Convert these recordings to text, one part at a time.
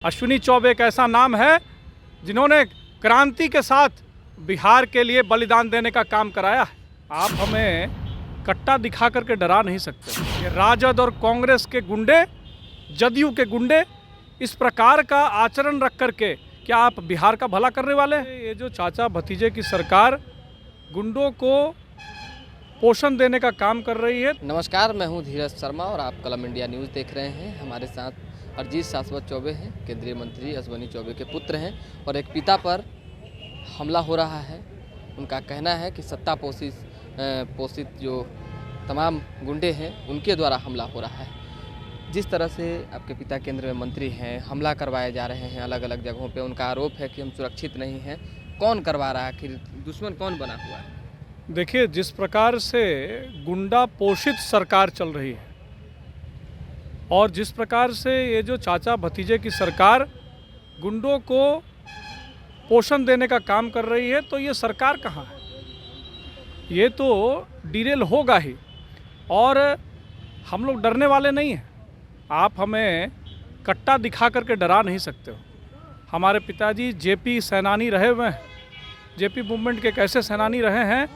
अश्विनी चौबे एक ऐसा नाम है जिन्होंने क्रांति के साथ बिहार के लिए बलिदान देने का काम कराया है। आप हमें कट्टा दिखा करके डरा नहीं सकते। ये राजद और कांग्रेस के गुंडे, जदयू के गुंडे इस प्रकार का आचरण रख करके क्या आप बिहार का भला करने वाले हैं? ये जो चाचा भतीजे की सरकार गुंडों को पोषण देने का काम कर रही है। नमस्कार, मैं हूं धीरज शर्मा और आप कलम इंडिया न्यूज़ देख रहे हैं। हमारे साथ अरजीत शाश्वत चौबे हैं, केंद्रीय मंत्री अश्विनी चौबे के पुत्र हैं और एक पिता पर हमला हो रहा है। उनका कहना है कि सत्ता पोषित जो तमाम गुंडे हैं उनके द्वारा हमला हो रहा है। जिस तरह से आपके पिता केंद्र में मंत्री हैं, हमला करवाए जा रहे हैं अलग अलग जगहों पे, उनका आरोप है कि हम सुरक्षित नहीं हैं। कौन करवा रहा है, आखिर दुश्मन कौन बना हुआ है? देखिए, जिस प्रकार से गुंडा पोषित सरकार चल रही है और जिस प्रकार से ये जो चाचा भतीजे की सरकार गुंडों को पोषण देने का काम कर रही है, तो ये सरकार कहाँ है? ये तो डिरेल होगा ही। और हम लोग डरने वाले नहीं हैं। आप हमें कट्टा दिखा करके डरा नहीं सकते हो। हमारे पिताजी जेपी सेनानी रहे हुए हैं। जेपी मूवमेंट के कैसे सेनानी रहे हैं,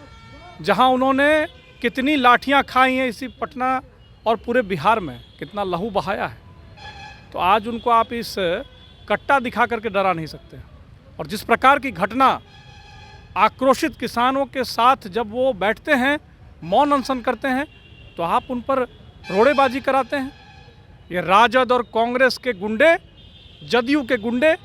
जहां उन्होंने कितनी लाठियां खाई हैं इसी पटना और पूरे बिहार में, कितना लहू बहाया है। तो आज उनको आप इस कट्टा दिखा करके डरा नहीं सकते। और जिस प्रकार की घटना आक्रोशित किसानों के साथ जब वो बैठते हैं, मौन अनशन करते हैं, तो आप उन पर रोड़ेबाजी कराते हैं। ये राजद और कांग्रेस के गुंडे, जदयू के गुंडे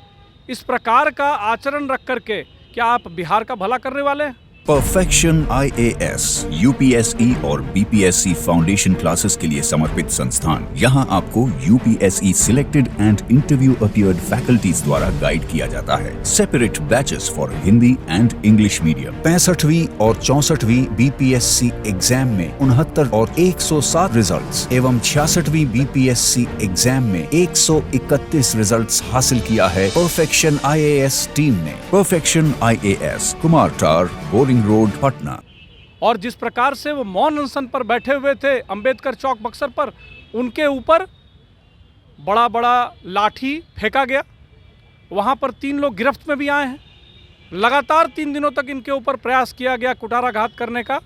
इस प्रकार का आचरण रख करके क्या आप बिहार का भला करने वाले हैं? परफेक्शन IAS, UPSE और BPSC फाउंडेशन क्लासेस के लिए समर्पित संस्थान। यहाँ आपको UPSE selected and interview appeared faculties द्वारा गाइड किया जाता है। Separate batches for Hindi and English medium. 65वीं और 64वीं BPSC एग्जाम में 69 और 107 रिजल्ट्स एवं 66वीं BPSC एग्जाम में 131 रिजल्ट्स हासिल किया है परफेक्शन IAS टीम ने। परफेक्शन IAS, कुमार टार, बोरिंग रोड, पटना। और जिस प्रकार से वो मौन अनशन पर बैठे हुए थे अंबेडकर चौक बक्सर पर, उनके ऊपर बड़ा बड़ा लाठी फेंका गया। वहाँ पर 3 लोग गिरफ्त में भी आए हैं। लगातार 3 दिनों तक इनके ऊपर प्रयास किया गया कुठाराघात करने का,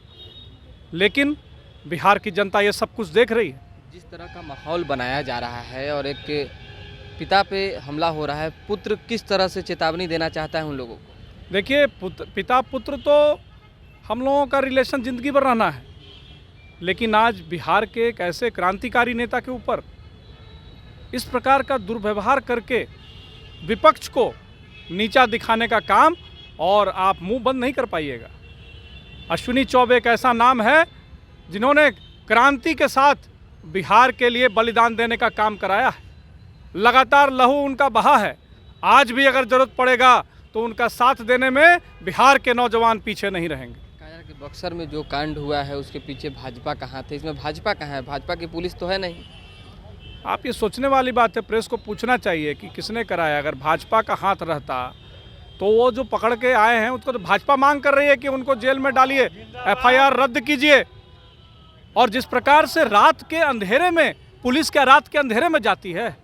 लेकिन बिहार की जनता ये सब कुछ देख रही है। जिस तरह का माहौल बनाया जा रहा है और एक पिता पे हमला हो रहा है, पुत्र किस तरह से चेतावनी देना चाहता है उन लोगों को? देखिए, पिता पुत्र तो हम लोगों का रिलेशन ज़िंदगी भर रहना है, लेकिन आज बिहार के एक ऐसे क्रांतिकारी नेता के ऊपर इस प्रकार का दुर्व्यवहार करके विपक्ष को नीचा दिखाने का काम, और आप मुंह बंद नहीं कर पाइएगा। अश्विनी चौबे एक ऐसा नाम है जिन्होंने क्रांति के साथ बिहार के लिए बलिदान देने का काम कराया है। लगातार लहू उनका बहा है। आज भी अगर ज़रूरत पड़ेगा तो उनका साथ देने में बिहार के नौजवान पीछे नहीं रहेंगे। कहा कि बक्सर में जो कांड हुआ है उसके पीछे भाजपा कहाँ थे? इसमें भाजपा कहाँ है? भाजपा की पुलिस तो है नहीं। आप ये सोचने वाली बात है, प्रेस को पूछना चाहिए कि किसने कराया। अगर भाजपा का हाथ रहता तो वो जो पकड़ के आए हैं उसको तो भाजपा मांग कर रही है कि उनको जेल में डालिए, FIR रद्द कीजिए। और जिस प्रकार से रात के अंधेरे में पुलिस क्या रात के अंधेरे में जाती है?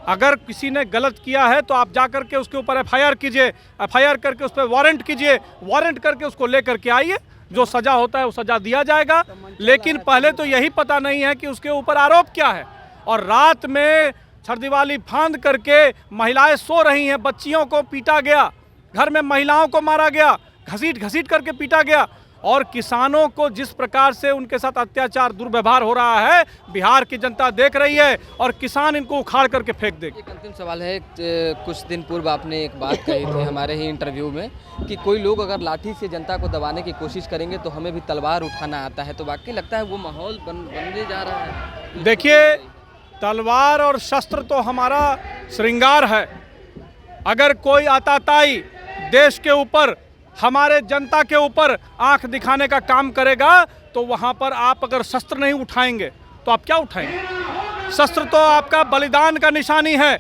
अगर किसी ने गलत किया है तो आप जाकर के उसके ऊपर FIR कीजिए, FIR करके उस पर वारंट कीजिए, वारंट करके उसको लेकर के आइए। जो सज़ा होता है वो सज़ा दिया जाएगा। लेकिन पहले तो यही पता नहीं है कि उसके ऊपर आरोप क्या है। और रात में छरदीवाली फांद करके महिलाएं सो रही हैं, बच्चियों को पीटा गया, घर में महिलाओं को मारा गया, घसीट घसीट करके पीटा गया। और किसानों को जिस प्रकार से उनके साथ अत्याचार, दुर्व्यवहार हो रहा है, बिहार की जनता देख रही है और किसान इनको उखाड़ करके फेंक देगी। एक अंतिम सवाल है। कुछ दिन पूर्व आपने एक बात कही थी हमारे ही इंटरव्यू में कि कोई लोग अगर लाठी से जनता को दबाने की कोशिश करेंगे तो हमें भी तलवार उठाना आता है। तो वाकई लगता है वो माहौल बनने जा रहा है। देखिए, तलवार और शस्त्र तो हमारा श्रृंगार है। अगर कोई आताताई देश के ऊपर, हमारे जनता के ऊपर आंख दिखाने का काम करेगा तो वहां पर आप अगर शस्त्र नहीं उठाएंगे तो आप क्या उठाएंगे? शस्त्र तो आपका बलिदान का निशानी है।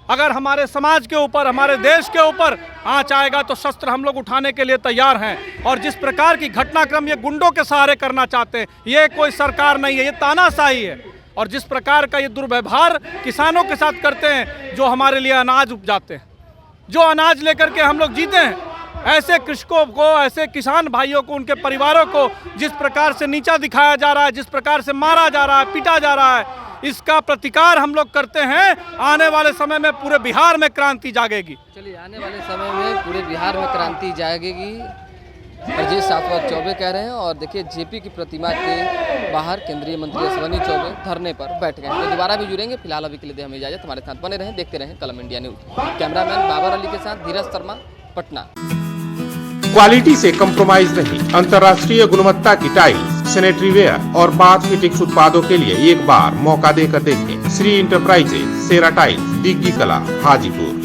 अगर हमारे समाज के ऊपर, हमारे देश के ऊपर आंच आएगा तो शस्त्र हम लोग उठाने के लिए तैयार हैं। और जिस प्रकार की घटनाक्रम ये गुंडों के सहारे करना चाहते हैं, ये कोई सरकार नहीं है, ये तानाशाही है। और जिस प्रकार का ये दुर्व्यवहार किसानों के साथ करते हैं जो हमारे लिए अनाज उपजाते हैं, जो अनाज लेकर के हम लोग जीते हैं, ऐसे कृषकों को, ऐसे किसान भाइयों को, उनके परिवारों को जिस प्रकार से नीचा दिखाया जा रहा है, जिस प्रकार से मारा जा रहा है, पीटा जा रहा है, इसका प्रतिकार हम लोग करते हैं। आने वाले समय में पूरे बिहार में क्रांति जागेगी। चलिए, आने वाले समय में पूरे बिहार में क्रांति जागेगी, अरजीत शाश्वत चौबे कह रहे हैं। और देखिए, जेपी की प्रतिमा के बाहर केंद्रीय मंत्री अश्विनी चौबे धरने पर बैठ गए। तो दोबारा भी जुड़ेंगे। फिलहाल अभी के लिए हमें इजाजत। हमारे साथ बने रहें, देखते रहें Kalam India news. Cameraman Babar Ali के साथ धीरज शर्मा, पटना। क्वालिटी से कंप्रोमाइज नहीं, अंतर्राष्ट्रीय गुणवत्ता की टाइल्स, सैनिटरी वेयर और बाथ फिटिंग्स उत्पादों के लिए एक बार मौका देकर देखें। श्री इंटरप्राइजेज, सेरा टाइल्स, डिग्गी कला, हाजीपुर।